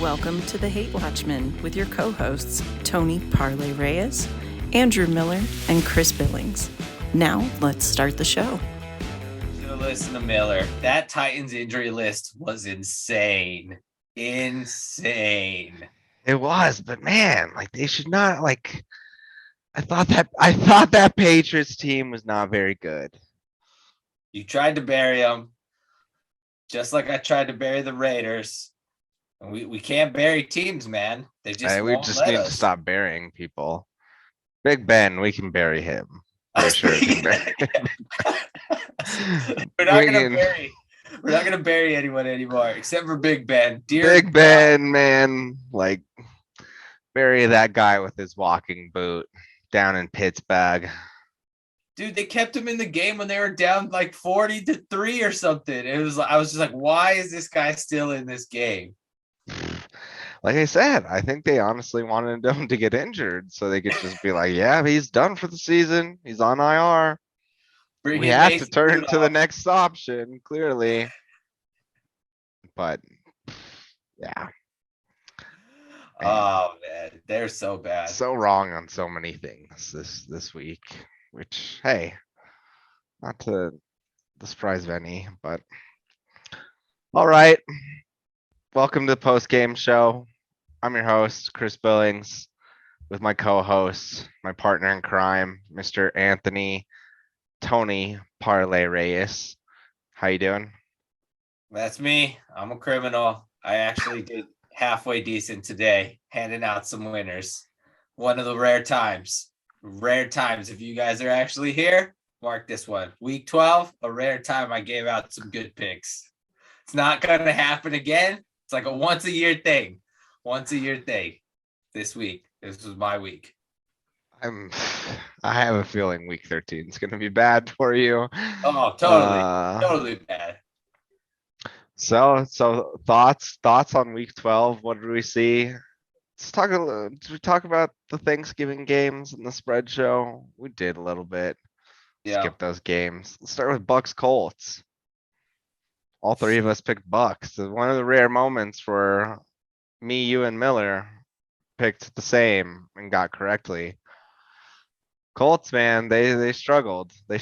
Welcome to the Hate Watchmen with your co-hosts Tony Parlay Reyes, Andrew Miller, and Chris Billings. Now let's start the show. So listen to Miller. That Titans injury list was insane. Insane. It was, but man, like they should not like. I thought that Patriots team was not very good. You tried to bury them, just like I tried to bury the Raiders. And we can't bury teams, man. They just We won't just let need us. to stop burying people. Big Ben, we can bury him. For sure, can bury him. We're not gonna bury anyone anymore, except for Big Ben. Big Ben, man, like bury that guy with his walking boot down in Pittsburgh. Dude, they kept him in the game when they were down like 40-3 or something. I was just like, why is this guy still in this game? Like I said, I think they honestly wanted him to get injured so they could just be like, yeah, he's done for the season. He's on IR. We have to turn to the next option, clearly. But yeah. Oh man, they're so bad. So wrong on so many things this week, which, hey, not to the surprise of any, but all right. Welcome to the post-game show. I'm your host, Chris Billings, with my co-host, my partner in crime, Mr. Anthony Tony Parlay Reyes. How you doing? That's me. I'm a criminal. I actually did halfway decent today, handing out some winners. One of the rare times. If you guys are actually here, mark this one. Week 12, a rare time I gave out some good picks. It's not going to happen again. It's like a once a year thing. This week. This was my week. I have a feeling week 13 is going to be bad for you. Oh, totally bad. So thoughts on week 12. What did we see? Did we talk about the Thanksgiving games and the spread show? We did a little bit. Yeah. Skip those games. Let's start with Bucks Colts. All three of us picked Bucks. One of the rare moments where me, you, and Miller picked the same and got correctly. Colts, man, they struggled. We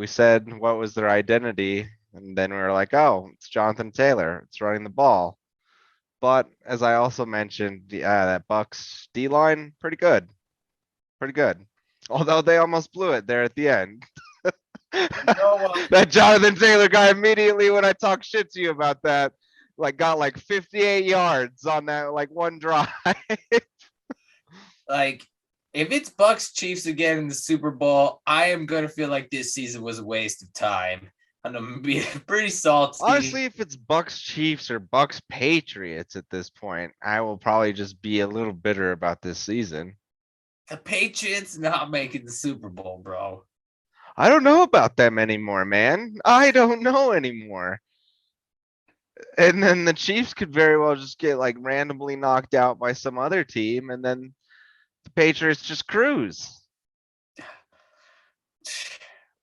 said what was their identity, and then we were like, oh, it's Jonathan Taylor. It's running the ball. But as I also mentioned, that Bucks D-line, pretty good. Although they almost blew it there at the end. That Jonathan Taylor guy immediately, when I talk shit to you about that, like got like 58 yards on that like one drive. Like, if it's Bucks Chiefs again in the Super Bowl, I am gonna feel like this season was a waste of time. I'm gonna be pretty salty. Honestly, if it's Bucks Chiefs or Bucks Patriots at this point, I will probably just be a little bitter about this season. The Patriots not making the Super Bowl, bro. I don't know about them anymore, man. I don't know anymore. And then the Chiefs could very well just get like randomly knocked out by some other team, and then the Patriots just cruise.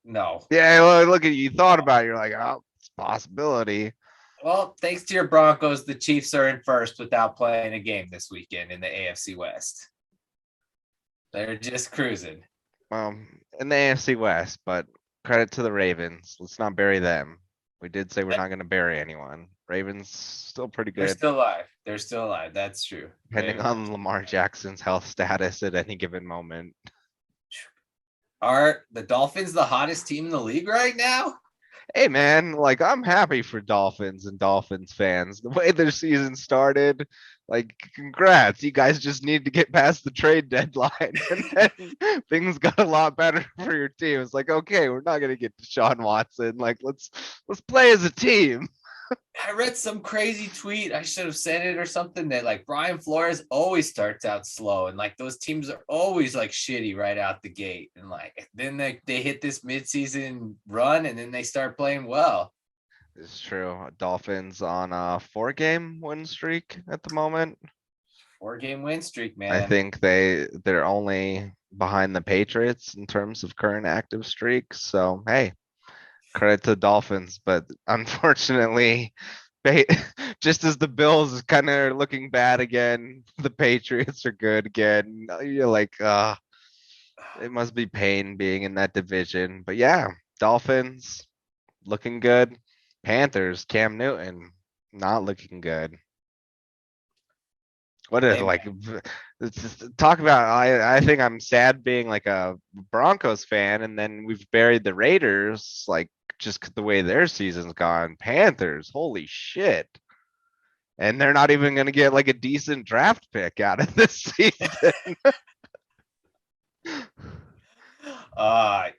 No. Yeah, well, look at you. Thought about it. You're like, oh, it's a possibility. Well, thanks to your Broncos, the Chiefs are in first without playing a game this weekend in the AFC West. They're just cruising. In the AFC West, but credit to the Ravens. Let's not bury them. We did say we're not going to bury anyone. Ravens still pretty good. They're still alive. That's true. Depending on Lamar Jackson's health status at any given moment. Are the Dolphins the hottest team in the league right now? Hey, man, like I'm happy for Dolphins and Dolphins fans. The way their season started, like congrats. You guys just need to get past the trade deadline. And then things got a lot better for your team. It's like, okay, we're not going to get Deshaun Watson. Like, let's play as a team. I read some crazy tweet. I should have said it or something that like Brian Flores always starts out slow and like those teams are always like shitty right out the gate. And like then they hit this midseason run and then they start playing well. It's true. Dolphins on a 4-game win streak at the moment. 4-game win streak, man. I think they're only behind the Patriots in terms of current active streaks. So hey, credit to the Dolphins, but unfortunately just as the Bills is kind of looking bad again, the Patriots are good again. You're like, it must be pain being in that division. But yeah, Dolphins looking good. Panthers, Cam Newton not looking good. What if Hey, like talk about I think I'm sad being like a Broncos fan, and then we've buried the Raiders like just the way their season's gone. Panthers, holy shit. And they're not even gonna get like a decent draft pick out of this season.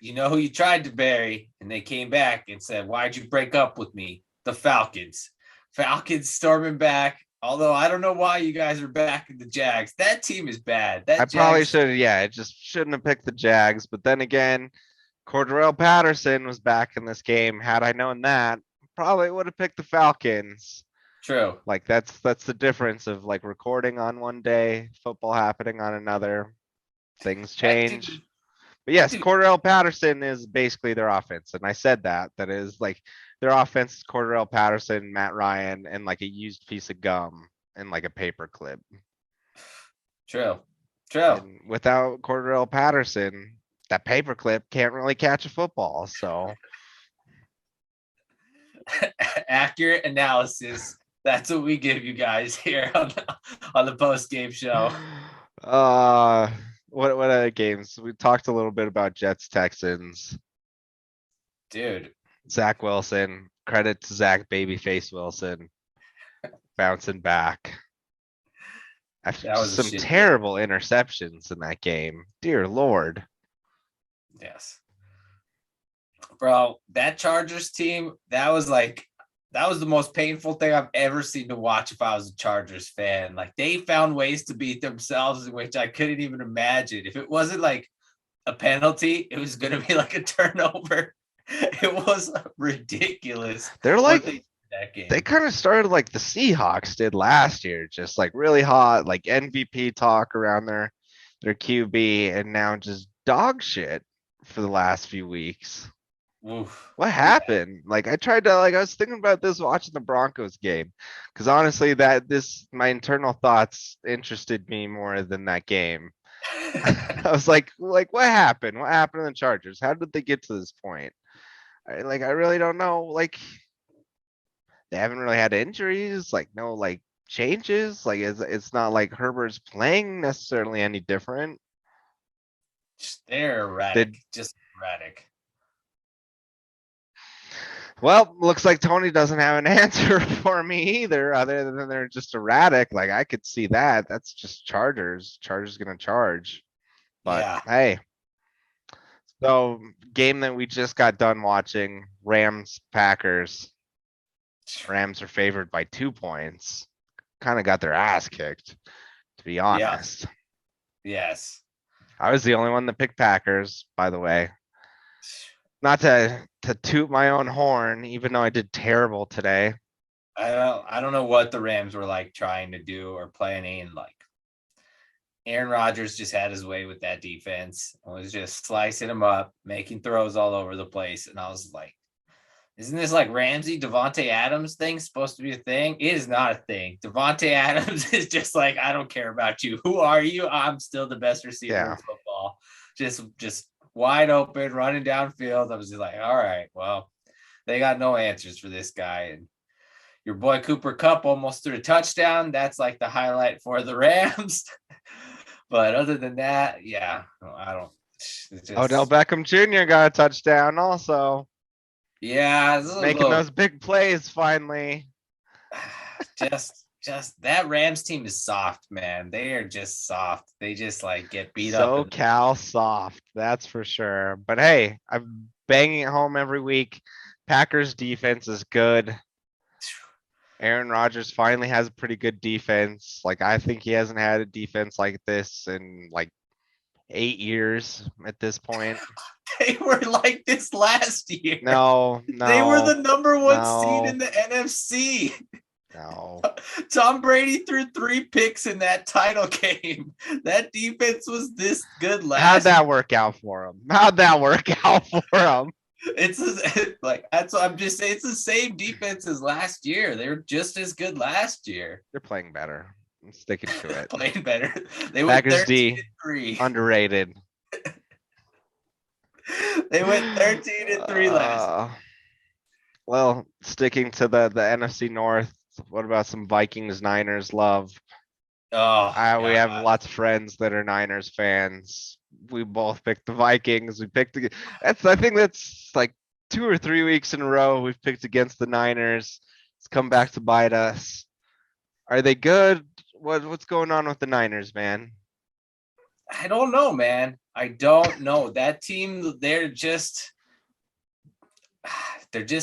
you know who you tried to bury, and they came back and said, "Why'd you break up with me?" The Falcons. Falcons storming back. Although I don't know why you guys are backing the Jags. That team is bad. I That probably Jags. should, yeah, I just shouldn't have picked the Jags. But then again, Cordarrelle Patterson was back in this game. Had I known that, probably would have picked the Falcons. True. Like that's the difference of like recording on one day, football happening on another. Things That change. dude. But That yes, dude. Cordarrelle Patterson is basically their offense. And I said that is like their offense is Cordarrelle Patterson, Matt Ryan, and like a used piece of gum and like a paper clip. True. True. And without Cordarrelle Patterson, that paper clip can't really catch a football. So Accurate analysis. That's what we give you guys here on the post game show. uh what other games? We talked a little bit about Jets Texans. Dude. Zach Wilson. Credit to Zach Babyface Wilson. Bouncing back. After That was a some shit game. terrible interceptions in that game. Dear Lord. Yes. Bro, that Chargers team, that was the most painful thing I've ever seen to watch if I was a Chargers fan. Like they found ways to beat themselves in which I couldn't even imagine. If it wasn't like a penalty, it was going to be like a turnover. It was ridiculous. They're what like they did that game. they kind of started like the Seahawks did last year, just like really hot, like MVP talk around their QB, and now just dog shit for the last few weeks. Oof. What happened? Like I tried to I was thinking about this watching the Broncos game, because honestly my internal thoughts interested me more than that game. I was like what happened? What happened to the Chargers? How did they get to this point? I really don't know. Like they haven't really had injuries, like no like changes. Like it's not like Herbert's playing necessarily any different. They're erratic. Just erratic. Well, looks like Tony doesn't have an answer for me either, other than they're just erratic. Like I could see that. That's just Chargers. Chargers gonna charge. But Yeah. hey. So game that we just got done watching, Rams Packers. Rams are favored by 2 points. Kind of got their ass kicked, to be honest. Yes. I was the only one that picked Packers, by the way. Not to toot my own horn, even though I did terrible today. I don't know what the Rams were like trying to do or planning. Like Aaron Rodgers just had his way with that defense and was just slicing them up, making throws all over the place. And I was like, isn't this like Ramsey, Devontae Adams thing supposed to be a thing? It is not a thing. Devontae Adams is just like, I don't care about you. Who are you? I'm still the best receiver in football. Just wide open, running downfield. I was just like, all right, well, they got no answers for this guy. And your boy Cooper Kupp almost threw a touchdown. That's like the highlight for the Rams. But other than that, yeah, I don't. Odell Beckham Jr. got a touchdown also. Yeah, making those big plays finally. Just that Rams team is soft, man. They are just soft. They just like get beat up. SoCal soft, that's for sure. But hey, I'm banging it home every week. Packers defense is good. Aaron Rodgers finally has a pretty good defense. Like I think he hasn't had a defense like this in like 8 years at this point. They were like this last year. No. They were the number one seed in the NFC. No. Tom Brady threw 3 picks in that title game. That defense was this good last How'd that work out for him? Like that's what I'm just saying. It's the same defense as last year. They were just as good last year. They're playing better. I'm sticking to it. Playing better. They went Packers 13 D, and 3. underrated. They went 13 and 3 last. Well, sticking to the NFC North, what about some Vikings Niners love? Oh, We have God. lots of friends that are Niners fans. We both picked the Vikings. We picked I think that's like 2 or 3 weeks in a row we've picked against the Niners. It's come back to bite us. Are they good? What's going on with the Niners, man? I don't know, man. I don't know. That team, they're just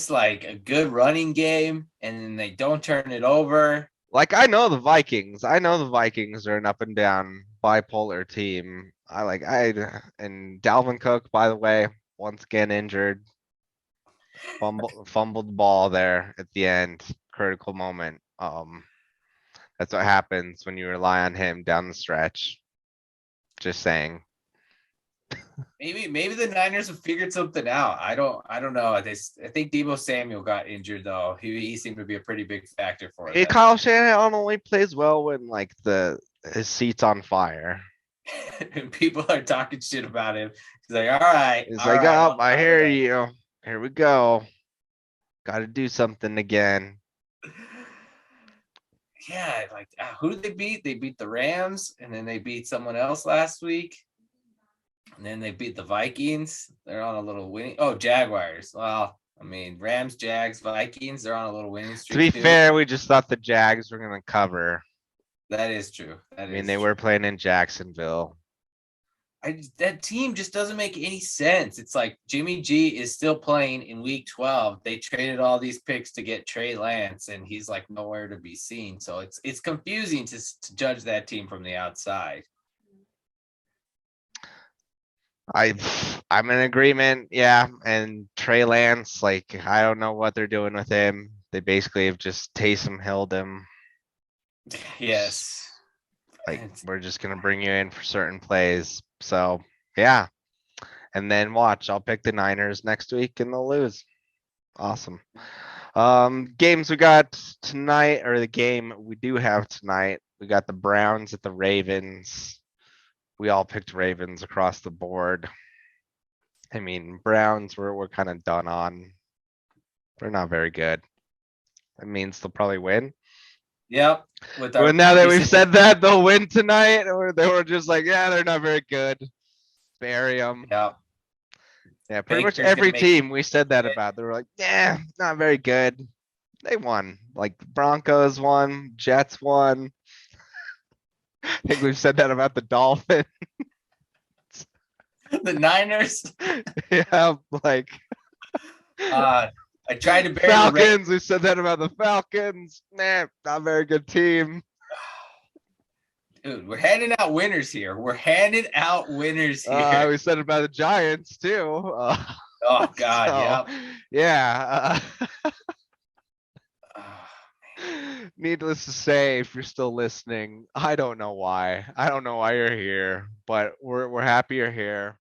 like a good running game, and then they don't turn it over. Like I know the Vikings. I know the Vikings are an up and down bipolar team. And Dalvin Cook, by the way, once again injured. Fumbled the ball there at the end, critical moment. That's what happens when you rely on him down the stretch. Just saying. Maybe the Niners have figured something out. I don't know. I think Deebo Samuel got injured though. He seemed to be a pretty big factor for them. Kyle Shanahan only plays well when like his seat's on fire. And people are talking shit about him. He's like, all right. He's all like, right, oh, I hear you. Here we go. Got to do something again. Yeah, like who did they beat? They beat the Rams, and then they beat someone else last week. And then they beat the Vikings. They're on a little winning. Oh, Jaguars. Well, I mean, Rams, Jags, Vikings. They're on a little winning streak. To be fair, we just thought the Jags were gonna cover. That is true. I mean, they were playing in Jacksonville. That team just doesn't make any sense. It's like Jimmy G is still playing in week 12. They traded all these picks to get Trey Lance, and he's like nowhere to be seen. So it's confusing to judge that team from the outside. I'm in agreement, yeah. And Trey Lance, like I don't know what they're doing with him. They basically have just Taysom Hilled him. Yes. Like we're just gonna bring you in for certain plays. So yeah. And then watch, I'll pick the Niners next week and they'll lose. Awesome. Games we got tonight, or the game we do have tonight. We got the Browns at the Ravens. We all picked Ravens across the board. I mean, Browns we're kind of done on. They're not very good. That means they'll probably win. Yep. Well, now that we've said that, they'll win tonight, or they were just like, yeah, they're not very good. Bury them. Yeah. Yeah, pretty much every team we said that about. They were like, yeah, not very good. They won. Like Broncos won, Jets won. I think we've said that about the Dolphins. The Niners. Yeah, like I tried to bury Falcons. We said that about the Falcons. Nah, not a very good team. Dude, we're handing out winners here. We're handing out winners here. We said it about the Giants too. Oh God, so, yeah. Needless to say, if you're still listening, I don't know why. I don't know why you're here, but we're happy you're here.